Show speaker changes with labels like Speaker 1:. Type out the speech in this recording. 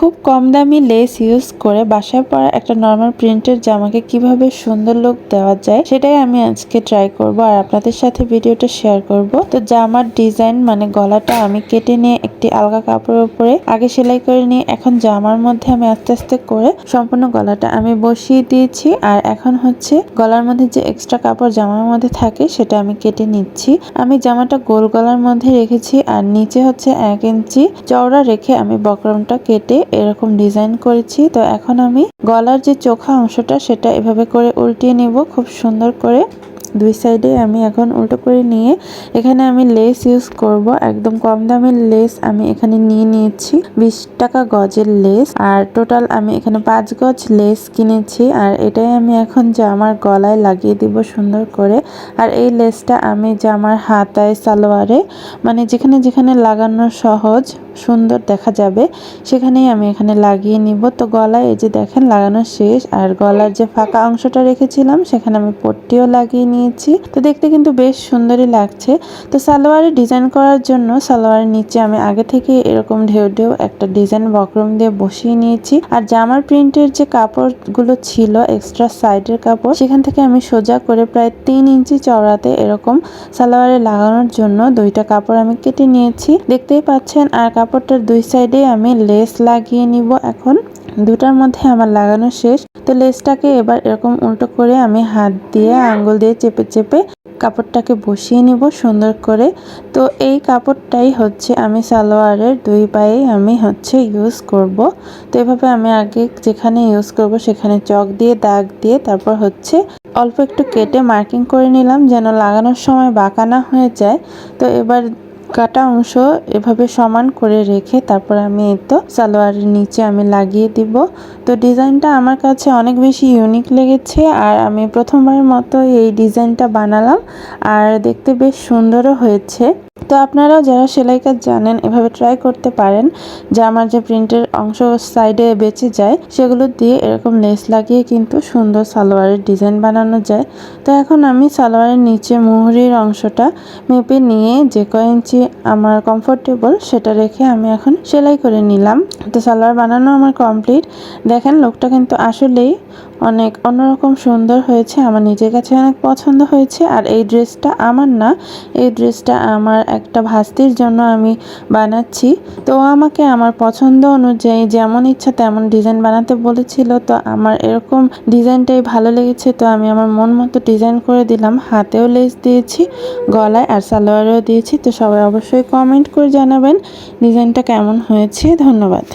Speaker 1: খুব কম দামি less use করে বাসায় পরা একটা নর্মাল প্রিন্টের জামাকে কিভাবে সুন্দর লুক দেওয়া যায় সেটাই আমি আজকে ট্রাই করব আর আপনাদের সাথে ভিডিওটা শেয়ার করব। তো জামার ডিজাইন মানে গলাটা আমি কেটে নিয়ে একটি আলগা কাপড়ের উপরে আগে সেলাই করে নিয়ে এখন জামার মধ্যে আমি আস্তে আস্তে করে সম্পূর্ণ গলাটা আমি বসিয়ে দিয়েছি। আর এখন হচ্ছে গলার মধ্যে যে এক্সট্রা কাপড় জামার মধ্যে থাকে সেটা আমি কেটে নিচ্ছি। আমি জামাটা গোল গলার মধ্যে রেখেছি আর নিচে হচ্ছে 1 ইঞ্চি চওড়া রেখে আমি বক্রমটা কেটে এরকম ডিজাইন করেছি। তো এখন আমি গলার যে চোখা অংশটা সেটা এভাবে করে উল্টিয়ে নিব খুব সুন্দর করে। দুই সাইডে আমি এখন উল্টো করে নিয়ে এখানে আমি লেস ইউজ করব। একদম কম দামের লেস আমি এখানে নিয়ে নিয়েছি 20 টাকা গজের লেস। আর টোটাল আমি এখানে 5 গজ লেস কিনেছি আর এটাই আমি এখন জামার গলায় লাগিয়ে দিব সুন্দর করে। আর এই লেসটা আমি জামার হাতায় সালোয়ারে মানে যেখানে যেখানে লাগানো সহজ সুন্দর দেখা যাবে সেখানেই আমি এখানে লাগিয়ে নিব। তো গলায় এই যে দেখেন লাগানো শেষ আর গলার যে ফাঁকা অংশটা রেখেছিলাম সেখানে আমি পট্টিও লাগিয়ে নিয়েছি। তো দেখতে কিন্তু বেশ সুন্দরই লাগছে। তো সালোয়ারে ডিজাইন করার জন্য সালোয়ারের নিচে আমি আগে থেকে এরকম ঢেউ ঢেউ একটা ডিজাইন বক্রম দিয়ে বসিয়ে নিয়েছি। আর জামার প্রিন্টের যে কাপড়গুলো ছিল এক্সট্রা সাইডের কাপড় সেখান থেকে আমি সোজা করে প্রায় 3 ইঞ্চি চওড়াতে এরকম সালোয়ারে লাগানোর জন্য 2টা কাপড় আমি কেটে নিয়েছি দেখতেই পাচ্ছেন। আর কাপড়টার 2 সাইডে আমি লেস লাগিয়ে নিব। এখন দুটার মধ্যে আমার লাগানো শেষ। তো লেসটাকে এবার এরকম উল্টো করে আমি হাত দিয়ে আঙ্গুল দিয়ে চেপে চেপে কাপড়টাকে বসিয়ে নিব সুন্দর করে। তো এই কাপড়টাই হচ্ছে আমি সালোয়ারের 2 পায়ে আমি হচ্ছে ইউজ করব। তো এভাবে আমি আগে যেখানে ইউজ করব সেখানে চক দিয়ে দাগ দিয়ে তারপর হচ্ছে অল্প একটু কেটে মার্কিং করে নিলাম যেন লাগানোর সময় বাঁকা না হয়ে যায়। তো এবার কাটা অংশ এভাবে সমান করে রেখে তারপর আমি এই তো সালোয়ারের নিচে আমি লাগিয়ে দিব। তো ডিজাইনটা আমার কাছে অনেক বেশি ইউনিক লেগেছে আর আমি প্রথমবারের মতো এই ডিজাইনটা বানালাম আর দেখতে বেশ সুন্দরও হয়েছে। তো আপনারাও যারা সেলাই কাজ জানেন এভাবে ট্রাই করতে পারেন যে আমার যে প্রিন্টের অংশ সাইডে বেঁচে যায় সেগুলো দিয়ে এরকম লেস লাগিয়ে কিন্তু সুন্দর সালোয়ারের ডিজাইন বানানো যায়। তো এখন আমি সালোয়ারের নিচে মুহুরির অংশটা মেপে নিয়ে যে কয় ইঞ্চি আমার কমফোর্টেবল সেটা রেখে আমি এখন সেলাই করে নিলাম। তো সালোয়ার বানানো আমার কমপ্লিট। দেখেন লুকটা কিন্তু আসলেই অনেক অন্যরকম সুন্দর হয়েছে, আমার নিজের কাছে অনেক পছন্দ হয়েছে। আর এই ড্রেসটা আমার না, এই ড্রেসটা আমার একটা ভাস্তির জন্য আমি বানাচ্ছি। তো আমাকে আমার পছন্দ অনুযায়ী যেমন ইচ্ছা তেমন ডিজাইন বানাতে বলেছিল। তো আমার এরকম ডিজাইনটাই ভালো লেগেছে তো আমি আমার মন মতো ডিজাইন করে দিলাম। হাতেও লেস দিয়েছি, গলায় আর সালোয়ারেও দিয়েছি। তো সবাই অবশ্যই কমেন্ট করে জানাবেন ডিজাইনটা কেমন হয়েছে। ধন্যবাদ।